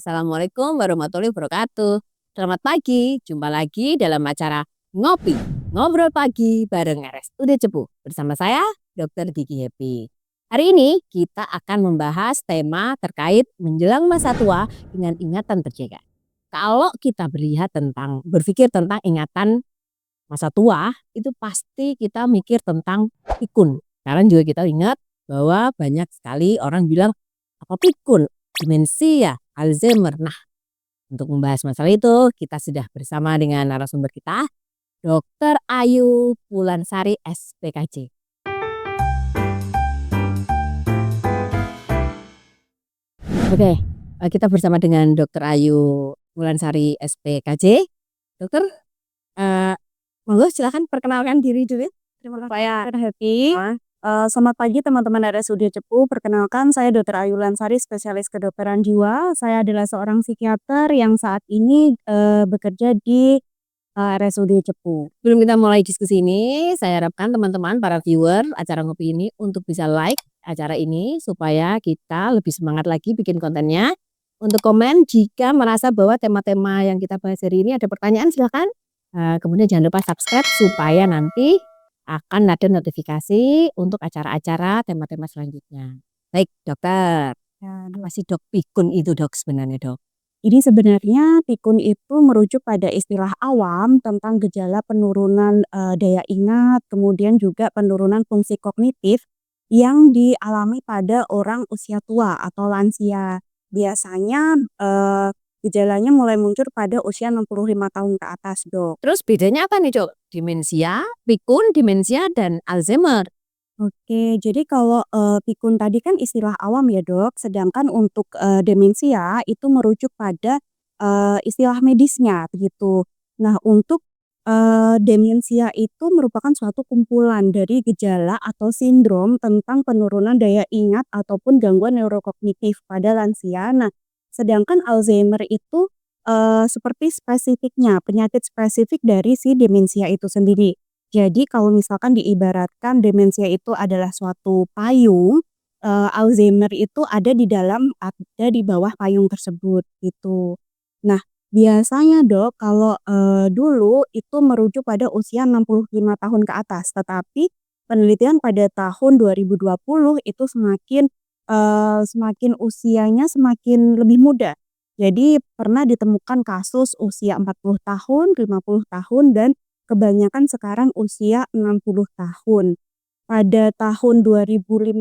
Assalamualaikum warahmatullahi wabarakatuh. Selamat pagi, jumpa lagi dalam acara Ngopi, Ngobrol Pagi bareng RSUD Cepu. Bersama saya, Dr. Gigi Happy. Hari ini kita akan membahas tema terkait menjelang masa tua dengan ingatan terjaga. Kalau kita berpikir tentang ingatan masa tua, itu pasti kita mikir tentang pikun. Sekarang juga kita ingat bahwa banyak sekali orang bilang, apa pikun? Demensia, Alzheimer. Nah, untuk membahas masalah itu, kita sudah bersama dengan narasumber kita, Dr. Ayu Wulansari, SPKJ. Oke, kita bersama dengan Dr. Ayu Wulansari, SPKJ. Dokter, monggo silakan perkenalkan diri dulu. Terima kasih, Saya Happy. Selamat pagi teman-teman RSUD Cepu. Perkenalkan, saya Dr. Ayu Wulansari, spesialis kedokteran jiwa. Saya adalah seorang psikiater yang saat ini bekerja di RSUD Cepu. Sebelum kita mulai diskusi ini, saya harapkan teman-teman para viewer acara ngopi ini untuk bisa like acara ini supaya kita lebih semangat lagi bikin kontennya. Untuk komen jika merasa bahwa tema-tema yang kita bahas hari ini ada pertanyaan, silakan. Kemudian jangan lupa subscribe supaya nanti akan ada notifikasi untuk acara-acara tema-tema selanjutnya. Baik, dokter. Apa sih dok pikun itu dok sebenarnya dok? Ini sebenarnya pikun itu merujuk pada istilah awam tentang gejala penurunan daya ingat, kemudian juga penurunan fungsi kognitif yang dialami pada orang usia tua atau lansia. Biasanya gejalanya mulai muncul pada usia 65 tahun ke atas, Dok. Terus bedanya apa nih dok? Demensia, pikun, demensia, dan Alzheimer. Oke, jadi kalau pikun tadi kan istilah awam ya, Dok, sedangkan untuk demensia itu merujuk pada istilah medisnya begitu. Nah, untuk demensia itu merupakan suatu kumpulan dari gejala atau sindrom tentang penurunan daya ingat ataupun gangguan neurokognitif pada lansia. Nah, sedangkan Alzheimer itu seperti spesifiknya, penyakit spesifik dari si demensia itu sendiri. Jadi kalau misalkan diibaratkan demensia itu adalah suatu payung, Alzheimer itu ada di bawah payung tersebut gitu. Nah, biasanya Dok kalau, dulu itu merujuk pada usia 65 tahun ke atas, tetapi penelitian pada tahun 2020 itu semakin usianya semakin lebih muda. Jadi pernah ditemukan kasus usia 40 tahun, 50 tahun, dan kebanyakan sekarang usia 60 tahun. Pada tahun 2050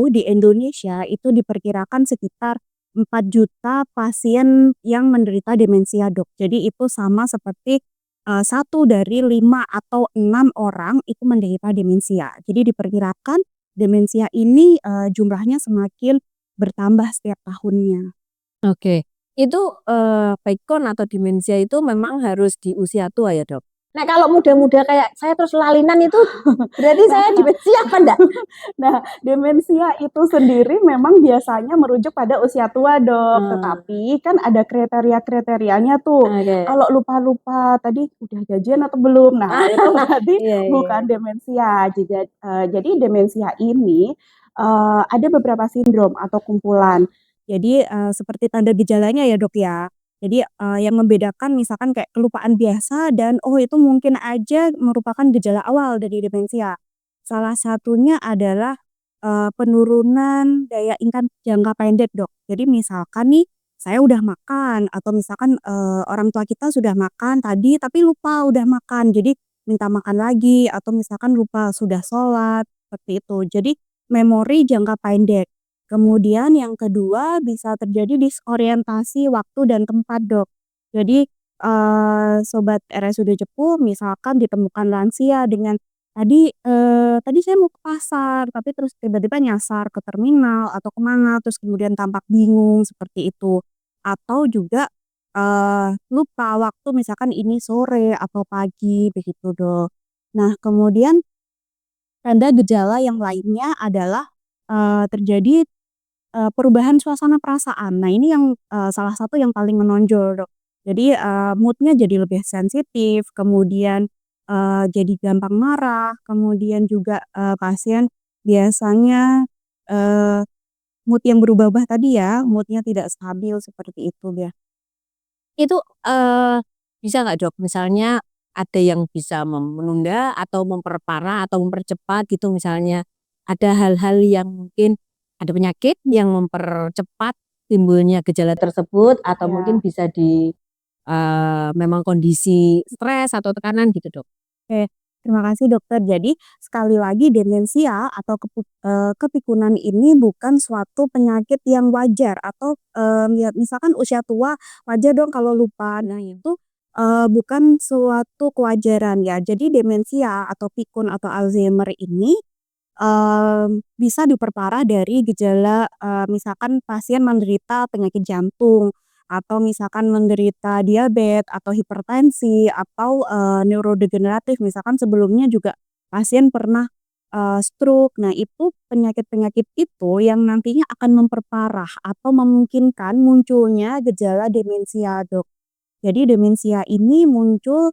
di Indonesia itu diperkirakan sekitar 4 juta pasien yang menderita demensia, Dok. Jadi itu sama seperti 1 dari 5 atau 6 orang itu menderita demensia. Jadi diperkirakan demensia ini jumlahnya semakin bertambah setiap tahunnya. Oke, itu pikun atau demensia itu memang harus di usia tua ya dok? Nah kalau muda-muda kayak saya terus lalinan itu berarti saya demensia apa enggak? Nah, demensia itu sendiri memang biasanya merujuk pada usia tua, Dok. Tetapi kan ada kriteria-kriterianya tuh. Oke. Kalau lupa-lupa tadi udah gajian atau belum. Nah, itu berarti Iya, iya. bukan demensia. Jadi demensia ini ada beberapa sindrom atau kumpulan. Jadi seperti tanda gejalanya ya, Dok ya. Jadi yang membedakan misalkan kayak kelupaan biasa dan itu mungkin aja merupakan gejala awal dari demensia. Salah satunya adalah penurunan daya ingat jangka pendek, Dok. Jadi misalkan nih, saya udah makan atau misalkan orang tua kita sudah makan tadi tapi lupa udah makan, jadi minta makan lagi atau misalkan lupa sudah sholat, seperti itu. Jadi memori jangka pendek. Kemudian yang kedua bisa terjadi disorientasi waktu dan tempat, Dok. Jadi sobat RSUD Cepu misalkan ditemukan lansia dengan tadi saya mau ke pasar, tapi terus tiba-tiba nyasar ke terminal atau kemana, terus kemudian tampak bingung seperti itu. Atau juga lupa waktu misalkan ini sore atau pagi begitu, Dok. Nah, kemudian tanda gejala yang lainnya adalah terjadi perubahan suasana perasaan. Nah, ini yang salah satu yang paling menonjol, Dok. Jadi mood-nya jadi lebih sensitif, kemudian jadi gampang marah, kemudian juga pasien biasanya mood yang berubah-ubah tadi ya, mood-nya tidak stabil seperti itu ya. Itu, bisa nggak Dok, misalnya ada yang bisa menunda atau memperparah atau mempercepat gitu misalnya, ada hal-hal yang mungkin ada penyakit yang mempercepat timbulnya gejala tersebut atau mungkin Ya. bisa memang kondisi stres atau tekanan gitu Dok? Oke, terima kasih dokter. Jadi sekali lagi demensia atau kepikunan ini bukan suatu penyakit yang wajar atau, ya misalkan usia tua wajar dong kalau lupa. Nah itu, bukan suatu kewajaran ya. Jadi demensia atau pikun atau Alzheimer ini, bisa diperparah dari gejala, misalkan pasien menderita penyakit jantung, atau misalkan menderita diabetes atau hipertensi atau, neurodegeneratif misalkan sebelumnya juga pasien pernah, stroke. Nah itu penyakit-penyakit itu yang nantinya akan memperparah atau memungkinkan munculnya gejala demensia, Dok. Jadi demensia ini muncul,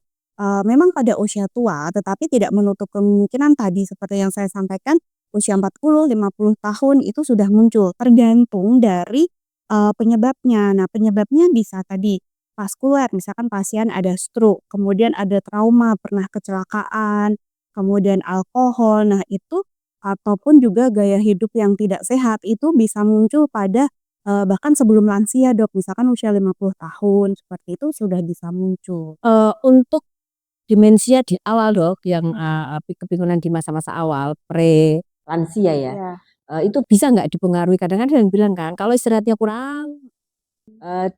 memang pada usia tua, tetapi tidak menutup kemungkinan tadi seperti yang saya sampaikan, usia 40, 50 tahun itu sudah muncul, tergantung dari, penyebabnya. Nah, penyebabnya bisa tadi vaskuler, misalkan pasien ada stroke, kemudian ada trauma, pernah kecelakaan, kemudian alkohol. Nah, itu ataupun juga gaya hidup yang tidak sehat, itu bisa muncul pada bahkan sebelum lansia Dok, misalkan usia 50 tahun, seperti itu sudah bisa muncul. Untuk demensia di awal Dok, yang, Mhm. kepinginan di masa-masa awal pre-lansia ya, Iya, itu bisa nggak dipengaruhi? Kadang-kadang ada yang bilang kan, kalau istirahatnya kurang,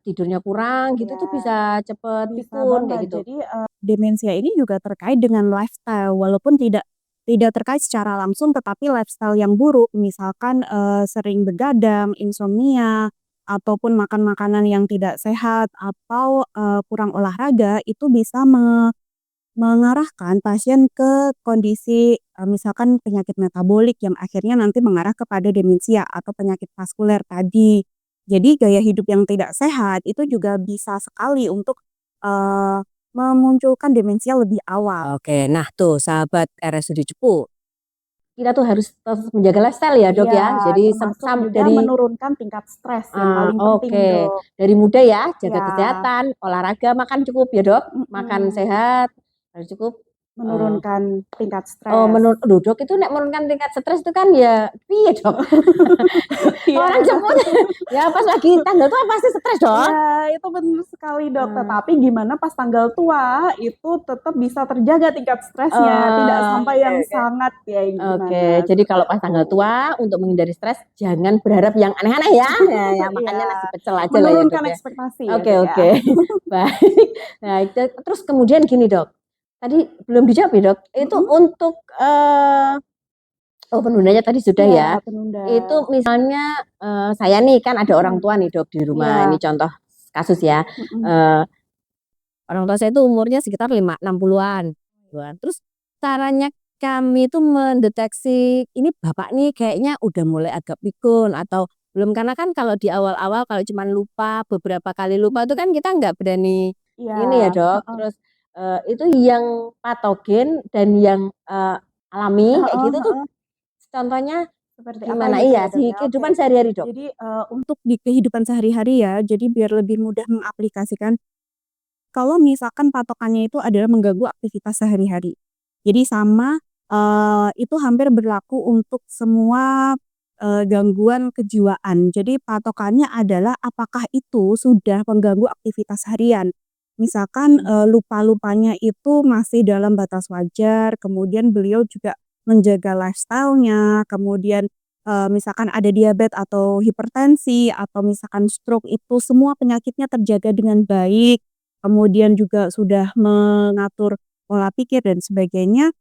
tidurnya kurang gitu tuh iya, bisa cepet bisa pikun kayak banget. gitu. Jadi, demensia ini juga terkait dengan lifestyle, walaupun tidak tidak terkait secara langsung, tetapi lifestyle yang buruk, misalkan, sering begadang, insomnia, ataupun makan makanan yang tidak sehat, atau, kurang olahraga, itu bisa mengarahkan pasien ke kondisi, misalkan penyakit metabolik yang akhirnya nanti mengarah kepada demensia atau penyakit vaskuler tadi. Jadi gaya hidup yang tidak sehat itu juga bisa sekali untuk, eee, memunculkan demensia lebih awal. Oke, nah tuh sahabat RSUD Cepu, kita tuh harus tetap menjaga lifestyle ya Dok Iya, ya? Jadi termasuk juga dari menurunkan tingkat stres yang paling penting, oke. Dok. Dari muda ya, jaga Iya, kesehatan, olahraga, makan cukup ya Dok? Makan mhm, sehat, harus cukup, eee, menurunkan tingkat oh stres. Duh Dok itu nek menurunkan tingkat stres itu kan ya piye Dok? Iya. Orang Jepun ya pas lagi tanggal tua pasti stres dong? Iya, itu benar sekali, Dok. Eee, Tetapi gimana pas tanggal tua, itu tetap bisa terjaga tingkat stresnya, tidak sampai oke yang oke. sangat kayak Oke, gimana, jadi kalau seperti pas itu. tanggal tua untuk menghindari stres jangan berharap yang aneh-aneh ya, ya Iya, makannya nasi pecel aja lah ya Dok menurunkan ya. ekspektasi ya, Oke Dok, ya. oke, baik. Nah terus kemudian gini Dok, tadi belum dijawab ya Dok, itu Mhm, untuk, oh penundanya tadi sudah iya, ya, penunda. itu misalnya, saya nih kan ada orang Mhm, tua nih Dok di rumah, iya, ini contoh kasus ya, mhm, eee orang tua saya itu umurnya sekitar 60-an, Terus caranya kami itu mendeteksi, ini bapak nih kayaknya udah mulai agak pikun atau belum, karena kan kalau di awal-awal kalau cuman lupa, beberapa kali lupa itu kan kita nggak berani iya, ini ya Dok. heeh, Terus, itu yang patogen dan yang, alami kayak heeh gitu tuh heeh. contohnya Seperti apa gimana? gitu ya, Iya, Dok, di ya? Oke. kehidupan sehari-hari Dok. Jadi, untuk di kehidupan sehari-hari ya, jadi biar lebih mudah mengaplikasikan. Kalau misalkan patokannya itu adalah mengganggu aktivitas sehari-hari. Jadi sama, itu hampir berlaku untuk semua, gangguan kejiwaan. Jadi patokannya adalah apakah itu sudah mengganggu aktivitas harian. Misalkan, lupa-lupanya itu masih dalam batas wajar, kemudian beliau juga menjaga lifestyle-nya, kemudian, misalkan ada diabetes atau hipertensi, atau misalkan stroke itu semua penyakitnya terjaga dengan baik. Kemudian juga sudah mengatur pola pikir dan sebagainya,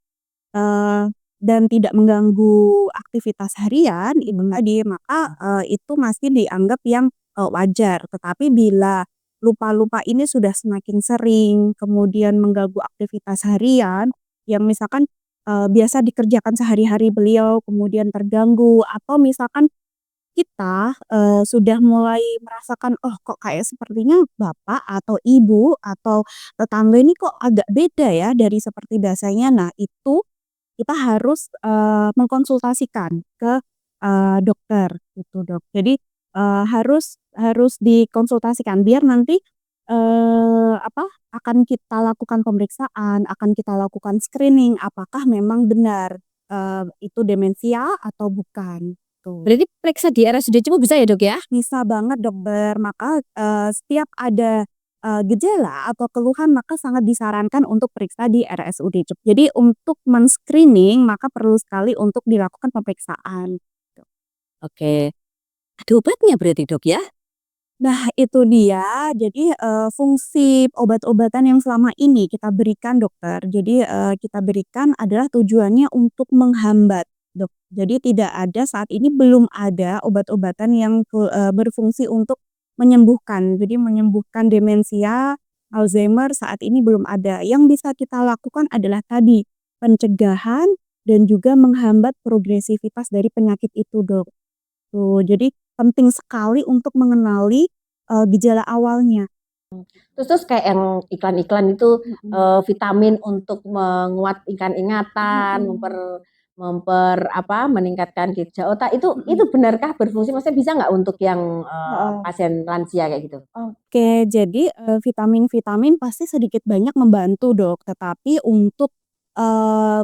dan tidak mengganggu aktivitas harian itu tadi, maka, itu masih dianggap yang, wajar. Tetapi bila lupa-lupa ini sudah semakin sering, kemudian mengganggu aktivitas harian, yang misalkan, biasa dikerjakan sehari-hari beliau kemudian terganggu, atau misalkan kita, sudah mulai merasakan, "Oh kok kayak sepertinya bapak atau ibu atau tetangga ini kok agak beda ya dari seperti biasanya." Nah itu kita harus, mengkonsultasikan ke, dokter gitu, Dok. Jadi, harus dikonsultasikan biar nanti, akan kita lakukan pemeriksaan, akan kita lakukan screening apakah memang benar, itu demensia atau bukan, tuh. Berarti periksa di RSUD Cepu bisa ya, Dok, ya? Bisa banget, Dokter. Maka, setiap ada, gejala atau keluhan maka sangat disarankan untuk periksa di RSUD Cepu. Jadi untuk men-screening maka perlu sekali untuk dilakukan pemeriksaan. Oke. Ada obatnya berarti, Dok, ya? Nah itu dia, jadi, fungsi obat-obatan yang selama ini kita berikan dokter, jadi, kita berikan adalah tujuannya untuk menghambat, Dok. Jadi tidak ada saat ini belum ada obat-obatan yang berfungsi untuk menyembuhkan. Jadi menyembuhkan demensia, Alzheimer saat ini belum ada. Yang bisa kita lakukan adalah tadi, pencegahan dan juga menghambat progresivitas dari penyakit itu, Dok. Tuh, jadi penting sekali untuk mengenali, gejala awalnya. Terus kayak yang iklan-iklan itu, Mhm. vitamin untuk menguatkan ingatan, Mhm. meningkatkan kinerja otak, itu Mhm. benarkah berfungsi? Maksudnya bisa nggak untuk yang, Heeh. pasien lansia kayak gitu? Oke, jadi, vitamin-vitamin pasti sedikit banyak membantu, Dok. Tetapi untuk,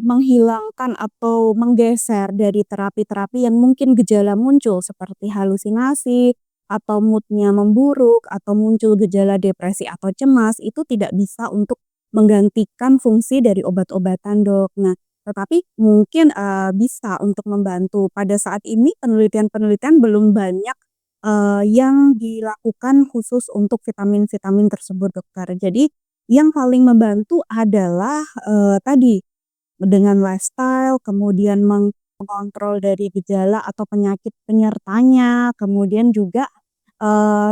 menghilangkan atau menggeser dari terapi-terapi yang mungkin gejala muncul seperti halusinasi, atau mood-nya memburuk, atau muncul gejala depresi atau cemas, itu tidak bisa untuk menggantikan fungsi dari obat-obatan, Dok. Nah, tetapi mungkin, bisa untuk membantu. Pada saat ini penelitian-penelitian belum banyak yang dilakukan khusus untuk vitamin-vitamin tersebut, Dokter. Jadi yang paling membantu adalah, tadi dengan lifestyle, kemudian mengontrol dari gejala atau penyakit penyertanya, kemudian juga,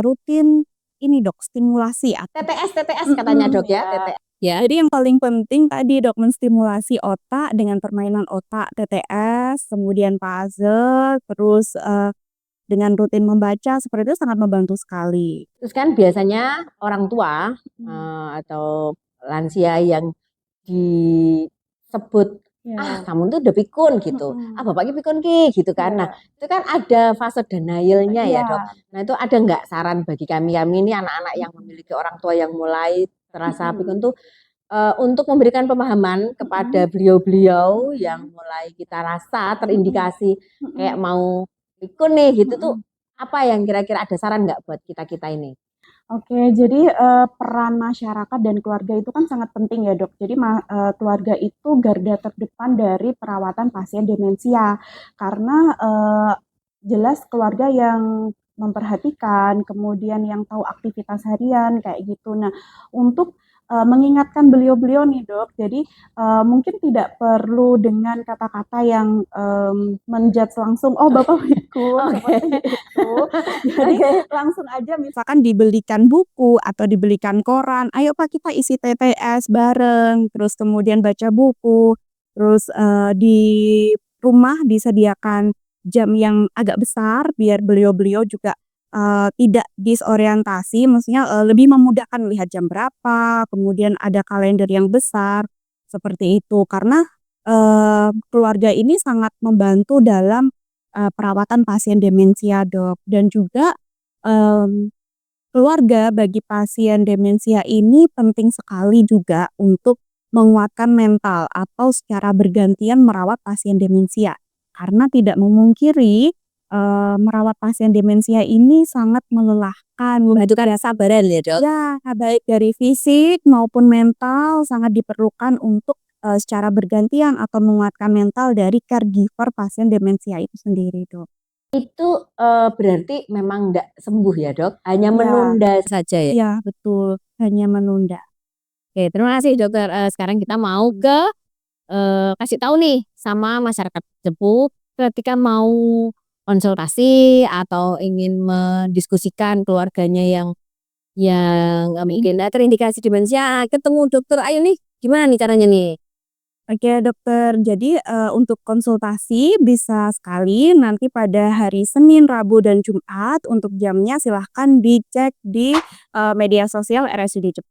rutin ini, Dok, stimulasi atau TTS katanya, Dok, ya? ya. Ya? Jadi yang paling penting tadi, Dok, menstimulasi otak dengan permainan otak, TTS, kemudian puzzle, terus, dengan rutin membaca seperti itu sangat membantu sekali. Terus kan biasanya orang tua, Mhm. atau lansia yang disebut, "Ah, Iya. kamu tuh udah pikun," gitu, "Ah, Mhm. bapak ki pikun ki," gitu kan. Nah, Iya. itu kan ada fase denial-nya ya, Iya. Dok. Nah, itu ada nggak saran bagi kami-kami ini anak-anak yang Mhm. memiliki orang tua yang mulai terasa pikun Mhm. tuh, untuk memberikan pemahaman kepada Mhm. beliau-beliau yang Mhm. mulai kita rasa Mhm. terindikasi kayak Mhm. mau pikun nih gitu tuh, Mhm. apa yang kira-kira ada saran nggak buat kita-kita ini? Oke, jadi, peran masyarakat dan keluarga itu kan sangat penting ya, Dok. Jadi keluarga itu garda terdepan dari perawatan pasien demensia. Karena, jelas keluarga yang memperhatikan, kemudian yang tahu aktivitas harian kayak gitu. Nah, untuk, mengingatkan beliau-beliau nih, Dok, jadi, mungkin tidak perlu dengan kata-kata yang, men-judge langsung, "Oh, Bapak pikun," Oke. seperti itu. Jadi Oke. langsung aja misalkan dibelikan buku atau dibelikan koran, "Ayo Pak kita isi TTS bareng," terus kemudian baca buku, terus, di rumah disediakan jam yang agak besar biar beliau-beliau juga, tidak disorientasi, maksudnya, lebih memudahkan melihat jam berapa, kemudian ada kalender yang besar, seperti itu. Karena, keluarga ini sangat membantu dalam, perawatan pasien demensia, Dok, dan juga keluarga bagi pasien demensia ini penting sekali juga untuk menguatkan mental atau secara bergantian merawat pasien demensia. Karena tidak memungkiri, merawat pasien demensia ini sangat melelahkan. Membutuhkan kesabaran ya, Dok? Ya, baik dari fisik maupun mental sangat diperlukan untuk, secara bergantian atau menguatkan mental dari caregiver pasien demensia itu sendiri, Dok. Itu, berarti memang nggak sembuh ya, Dok? Hanya Iya. menunda saja ya? Iya betul, hanya menunda. Oke, terima kasih, Dokter. Sekarang kita mau ke, kasih tahu nih sama masyarakat Cepu ketika mau konsultasi atau ingin mendiskusikan keluarganya yang, mungkin, terindikasi demensia, ketemu dokter, ayo nih, gimana nih caranya nih? Oke dokter, jadi, untuk konsultasi bisa sekali nanti pada hari Senin, Rabu, dan Jumat, untuk jamnya silahkan dicek di, media sosial RSUD Cepu.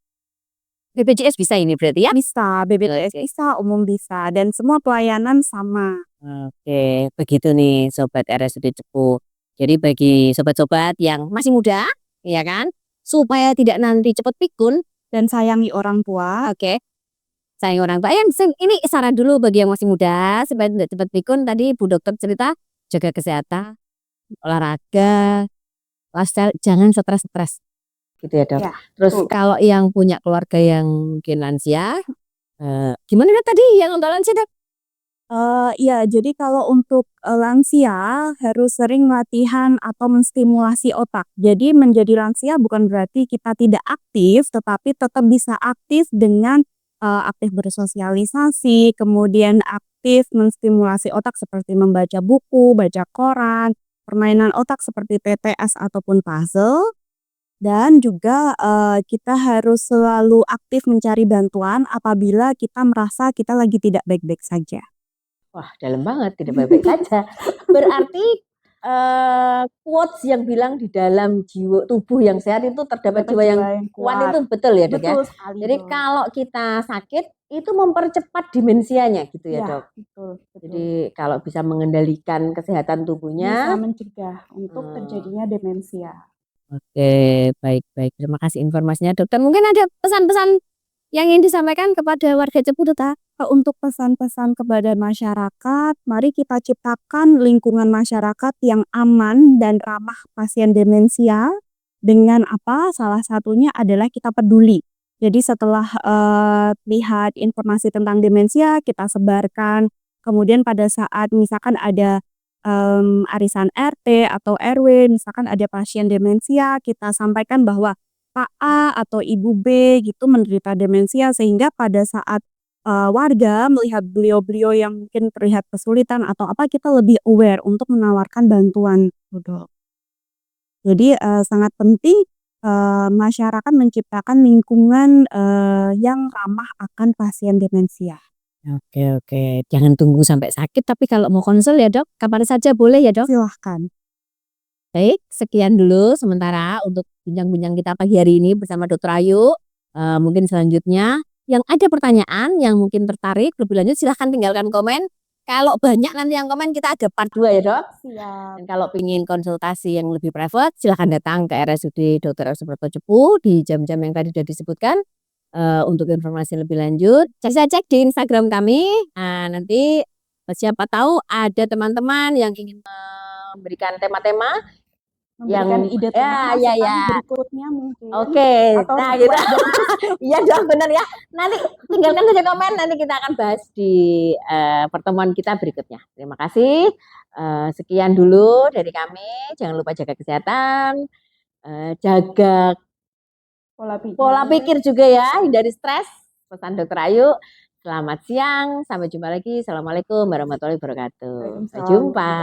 BPJS bisa ini berarti ya? Bisa, BPJS bisa, umum bisa, dan semua pelayanan sama. Oke, begitu nih Sobat RSUD Cepu. Jadi bagi sobat-sobat yang masih muda, ya kan, supaya tidak nanti cepat pikun, Dan sayangi orang tua. oke, sayang orang tua. Ini saran dulu bagi yang masih muda, supaya tidak cepat pikun. Tadi Bu Dokter cerita, jaga kesehatan, olahraga, lifestyle, jangan stres-stres. Gitu ya dok. Ya, Terus betul. kalau yang punya keluarga yang mungkin lansia, gimana dok tadi yang untuk lansia dok? Iya, jadi kalau untuk, lansia harus sering latihan atau menstimulasi otak. Jadi menjadi lansia bukan berarti kita tidak aktif, tetapi tetap bisa aktif dengan, aktif bersosialisasi, kemudian aktif menstimulasi otak seperti membaca buku, baca koran, permainan otak seperti TTS ataupun puzzle, dan juga, kita harus selalu aktif mencari bantuan apabila kita merasa kita lagi tidak baik-baik saja. Wah, dalam banget, tidak baik-baik saja. Berarti quotes yang bilang di dalam tubuh yang sehat itu terdapat jiwa yang kuat itu betul ya dok ya? Betul sekali, Jadi Dok. kalau kita sakit itu mempercepat dimensianya gitu ya Iya, dok? betul betul. Jadi kalau bisa mengendalikan kesehatan Bisa tubuhnya. mencegah untuk terjadinya demensia. Oke, baik-baik. Terima kasih informasinya dokter. Mungkin ada pesan-pesan yang ingin disampaikan kepada warga Cepu Dota? Untuk pesan-pesan kepada masyarakat, mari kita ciptakan lingkungan masyarakat yang aman dan ramah pasien demensia dengan apa? Salah satunya adalah kita peduli. Jadi setelah, lihat informasi tentang demensia, kita sebarkan. Kemudian pada saat misalkan ada, arisan RT atau RW, misalkan ada pasien demensia, kita sampaikan bahwa Pak A atau Ibu B gitu menderita demensia, sehingga pada saat warga melihat beliau-beliau yang mungkin terlihat kesulitan atau apa, kita lebih aware untuk menawarkan bantuan, gitu. Jadi, sangat penting, masyarakat menciptakan lingkungan, yang ramah akan pasien demensia. Oke. Jangan tunggu sampai sakit, tapi kalau mau konsul ya dok, kapan saja boleh ya dok? Silahkan. Baik, sekian dulu sementara untuk bincang-bincang kita pagi hari ini bersama Dokter Ayu. Mungkin selanjutnya yang ada pertanyaan yang mungkin tertarik lebih lanjut silahkan tinggalkan komen. Kalau banyak nanti yang komen kita ada part 2 ya dok. Siap. Dan kalau ingin konsultasi yang lebih private silahkan datang ke RSUD Dr. Suprapto Cepu di jam-jam yang tadi sudah disebutkan. Untuk informasi lebih lanjut bisa cek di Instagram kami. Nanti siapa tahu ada teman-teman yang ingin memberikan tema-tema Memberikan yang ide tema ya masukan berikutnya mungkin. Oke, Atau nah request gitu. dari Iya dong, bener ya. Nanti tinggalkan saja komen, nanti kita akan bahas di pertemuan kita berikutnya. Terima kasih. Sekian dulu dari kami. Jangan lupa jaga kesehatan, jaga pola pikir juga ya, hindari stres. Pesan Dokter Ayu. Selamat siang, sampai jumpa lagi. Assalamualaikum warahmatullahi wabarakatuh. Sampai Waalaikumsalam. jumpa.